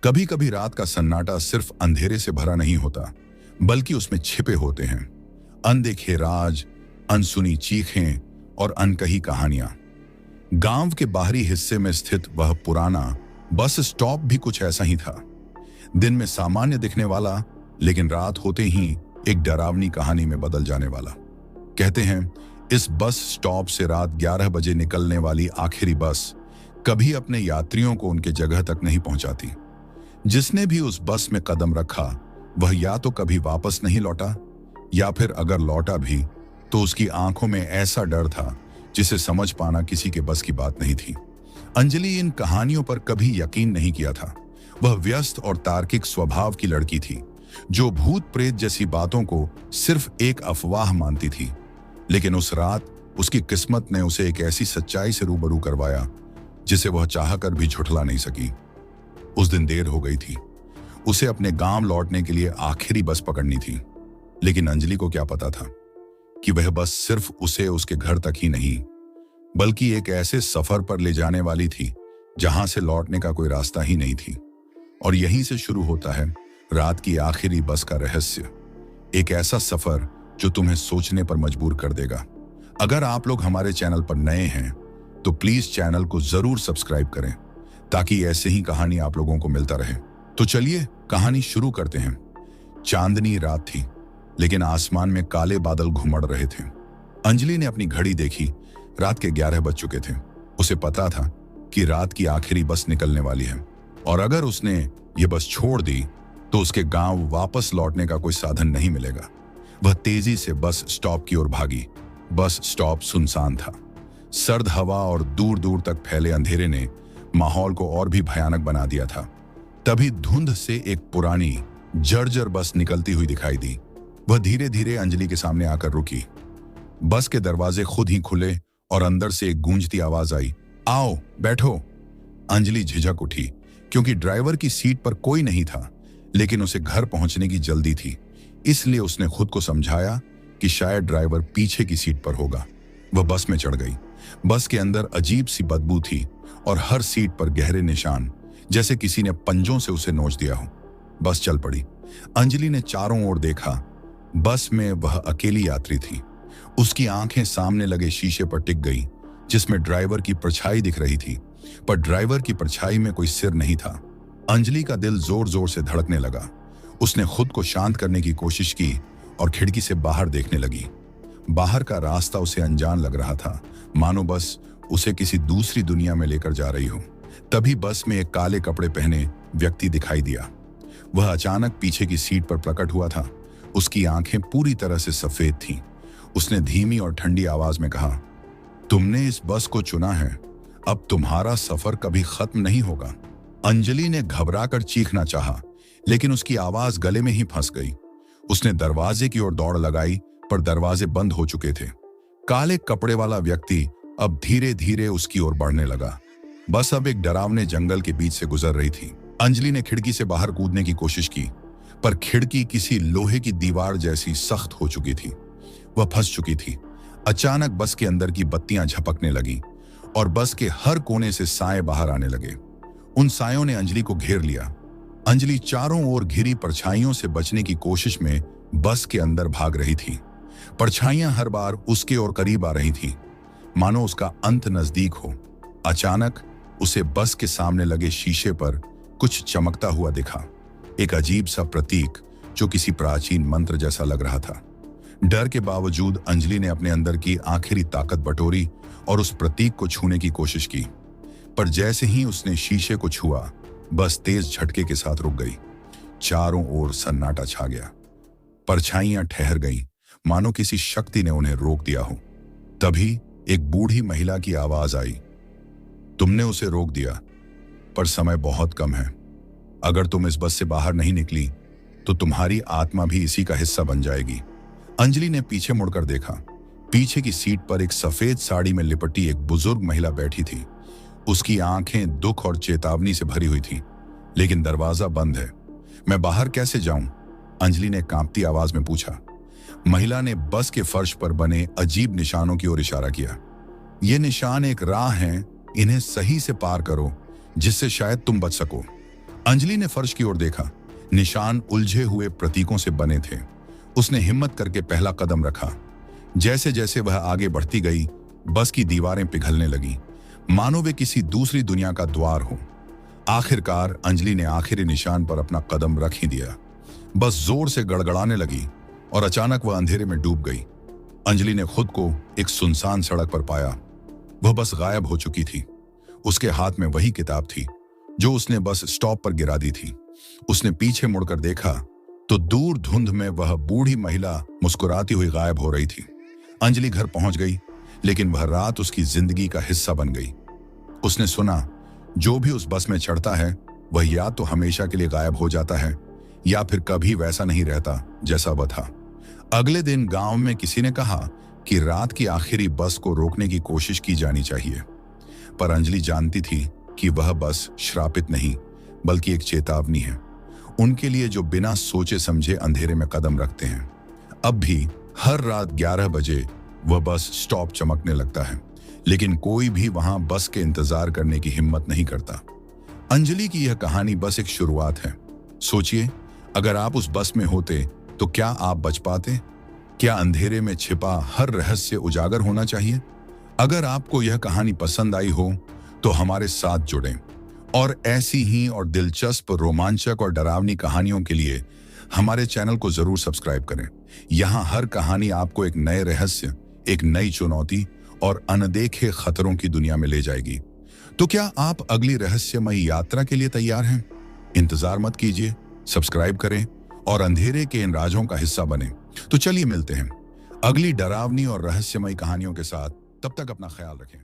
कभी कभी रात का सन्नाटा सिर्फ अंधेरे से भरा नहीं होता, बल्कि उसमें छिपे होते हैं अनदेखे राज, अनसुनी चीखें और अनकही कहानियां। गांव के बाहरी हिस्से में स्थित वह पुराना बस स्टॉप भी कुछ ऐसा ही था। दिन में सामान्य दिखने वाला, लेकिन रात होते ही एक डरावनी कहानी में बदल जाने वाला। कहते हैं इस बस स्टॉप से रात 11 बजे निकलने वाली आखिरी बस कभी अपने यात्रियों को उनके जगह तक नहीं पहुंचाती। जिसने भी उस बस में कदम रखा वह या तो कभी वापस नहीं लौटा, या फिर अगर लौटा भी तो उसकी आंखों में ऐसा डर था जिसे समझ पाना किसी के बस की बात नहीं थी। अंजलि इन कहानियों पर कभी यकीन नहीं किया था। वह व्यस्त और तार्किक स्वभाव की लड़की थी, जो भूत प्रेत जैसी बातों को सिर्फ एक अफवाह मानती थी। लेकिन उस रात उसकी किस्मत ने उसे एक ऐसी सच्चाई से रूबरू करवाया जिसे वह चाहकर भी झुठला नहीं सकी। उस दिन देर हो गई थी। उसे अपने गांव लौटने के लिए आखिरी बस पकड़नी थी। लेकिन अंजलि को क्या पता था कि वह बस सिर्फ उसे उसके घर तक ही नहीं, बल्कि एक ऐसे सफर पर ले जाने वाली थी जहां से लौटने का कोई रास्ता ही नहीं थी। और यहीं से शुरू होता है रात की आखिरी बस का रहस्य। एक ऐसा सफर जो तुम्हें सोचने पर मजबूर कर देगा। अगर आप लोग हमारे चैनल पर नए हैं तो प्लीज चैनल को जरूर सब्सक्राइब करें, ताकि ऐसे ही कहानी आप लोगों को मिलता रहे। तो चलिए कहानी शुरू करते हैं। चांदनी रात थी, लेकिन आसमान में काले बादल घुमड़ रहे थे। अंजलि ने अपनी घड़ी देखी। रात के 11 बज चुके थे। उसे पता था कि रात की आखिरी बस निकलने वाली है, और अगर उसने ये बस छोड़ दी तो उसके गांव वापस लौटने का कोई साधन नहीं मिलेगा। वह तेजी से बस स्टॉप की ओर भागी। बस स्टॉप सुनसान था। सर्द हवा और दूर दूर तक फैले अंधेरे ने माहौल को और भी भयानक बना दिया था। तभी धुंध से एक पुरानी जर्जर बस निकलती हुई दिखाई दी। वह धीरे धीरे अंजलि के सामने आकर रुकी। बस के दरवाजे खुद ही खुले और अंदर से एक गूंजती आवाज आई, आओ बैठो। अंजलि झिझक उठी, क्योंकि ड्राइवर की सीट पर कोई नहीं था, लेकिन उसे घर पहुंचने की जल्दी थी। इसलिए उसने खुद को समझाया कि शायद ड्राइवर पीछे की सीट पर होगा। वह बस में चढ़ गई। बस के अंदर अजीब सी बदबू थी और हर सीट पर गहरे निशान, जैसे किसी ने पंजों से उसे नोच दिया हो। बस चल पड़ी। अंजलि ने चारों ओर देखा। बस में वह अकेली यात्री थी। उसकी आंखें सामने लगे शीशे पर टिक गई, जिसमें ड्राइवर की परछाई दिख रही थी, पर ड्राइवर की परछाई में कोई सिर नहीं था। अंजलि का दिल जोर जोर से धड़कने लगा। उसने खुद को शांत करने की कोशिश की और खिड़की से बाहर देखने लगी। बाहर का रास्ता उसे अनजान लग रहा था, मानो बस उसे किसी दूसरी दुनिया में लेकर जा रही हो। तभी बस में एक काले कपड़े पहने व्यक्ति दिखाई दिया। वह अचानक पीछे की सीट पर प्रकट हुआ था। उसकी आंखें पूरी तरह से सफेद थीं। उसने धीमी और ठंडी आवाज में कहा, तुमने इस बस को चुना है, अब तुम्हारा सफर कभी खत्म नहीं होगा। अंजलि ने घबराकर चीखना चाहा, लेकिन उसकी आवाज गले में ही फंस गई। उसने दरवाजे की ओर दौड़ लगाई, पर दरवाजे बंद हो चुके थे। काले कपड़े वाला व्यक्ति अब धीरे धीरे उसकी ओर बढ़ने लगा। बस अब एक डरावने जंगल के बीच से गुजर रही थी। अंजलि ने खिड़की से बाहर कूदने की कोशिश की, पर खिड़की किसी लोहे की दीवार जैसी सख्त हो चुकी थी। वह फंस चुकी थी। अचानक बस के अंदर की बत्तियां झपकने लगी और बस के हर कोने से साए बाहर आने लगे। उन सायों ने अंजलि को घेर लिया। अंजलि चारों ओर घिरी परछाइयों से बचने की कोशिश में बस के अंदर भाग रही थी। परछाइयां हर बार उसके और करीब आ रही थी, मानो उसका अंत नजदीक हो। अचानक उसे बस के सामने लगे शीशे पर कुछ चमकता हुआ दिखा। एक अजीब सा प्रतीक जो किसी प्राचीन मंत्र जैसा लग रहा था। डर के बावजूद अंजलि ने अपने अंदर की आखिरी ताकत बटोरी और उस प्रतीक को छूने की कोशिश की, पर जैसे ही उसने शीशे को छुआ, बस तेज झटके के साथ रुक गई। चारों ओर सन्नाटा छा गया। परछाइयां ठहर गईं, मानो किसी शक्ति ने उन्हें रोक दिया हो। तभी एक बूढ़ी महिला की आवाज आई, तुमने उसे रोक दिया, पर समय बहुत कम है। अगर तुम इस बस से बाहर नहीं निकली तो तुम्हारी आत्मा भी इसी का हिस्सा बन जाएगी। अंजलि ने पीछे मुड़कर देखा। पीछे की सीट पर एक सफेद साड़ी में लिपटी एक बुजुर्ग महिला बैठी थी। उसकी आंखें दुख और चेतावनी से भरी हुई थी। लेकिन दरवाजा बंद है, मैं बाहर कैसे जाऊं? अंजलि ने कांपती आवाज में पूछा। महिला ने बस के फर्श पर बने अजीब निशानों की ओर इशारा किया। ये निशान एक राह हैं, इन्हें सही से पार करो, जिससे शायद तुम बच सको। अंजलि ने फर्श की ओर देखा। निशान उलझे हुए प्रतीकों से बने थे। उसने हिम्मत करके पहला कदम रखा। जैसे जैसे वह आगे बढ़ती गई, बस की दीवारें पिघलने लगी, मानो वे किसी दूसरी दुनिया का द्वार हो। आखिरकार अंजलि ने आखिरी निशान पर अपना कदम रख ही दिया। बस जोर से गड़गड़ाने लगी और अचानक वह अंधेरे में डूब गई। अंजलि ने खुद को एक सुनसान सड़क पर पाया। वह बस गायब हो चुकी थी। उसके हाथ में वही किताब थी जो उसने बस स्टॉप पर गिरा दी थी। उसने पीछे मुड़कर देखा तो दूर धुंध में वह बूढ़ी महिला मुस्कुराती हुई गायब हो रही थी। अंजलि घर पहुंच गई, लेकिन वह रात उसकी जिंदगी का हिस्सा बन गई। उसने सुना, जो भी उस बस में चढ़ता है वह या तो हमेशा के लिए गायब हो जाता है या फिर कभी वैसा नहीं रहता जैसा वह था। अगले दिन गांव में किसी ने कहा कि रात की आखिरी बस को रोकने की कोशिश की जानी चाहिए, पर अंजलि जानती थी कि वह बस श्रापित नहीं बल्कि एक चेतावनी है उनके लिए जो बिना सोचे समझे अंधेरे में कदम रखते हैं। अब भी हर रात 11 बजे वह बस स्टॉप चमकने लगता है, लेकिन कोई भी वहां बस के इंतजार करने की हिम्मत नहीं करता। अंजलि की यह कहानी बस एक शुरुआत है। सोचिए, अगर आप उस बस में होते तो क्या आप बच पाते? क्या अंधेरे में छिपा हर रहस्य उजागर होना चाहिए? अगर आपको यह कहानी पसंद आई हो तो हमारे साथ जुड़ें और ऐसी ही और दिलचस्प, रोमांचक और डरावनी कहानियों के लिए हमारे चैनल को जरूर सब्सक्राइब करें। यहाँ हर कहानी आपको एक नए रहस्य, एक नई चुनौती और अनदेखे खतरों की दुनिया में ले जाएगी। तो क्या आप अगली रहस्यमयी यात्रा के लिए तैयार हैं? इंतजार मत कीजिए, सब्सक्राइब करें और अंधेरे के इन राजों का हिस्सा बने। तो चलिए मिलते हैं अगली डरावनी और रहस्यमयी कहानियों के साथ। तब तक अपना ख्याल रखें।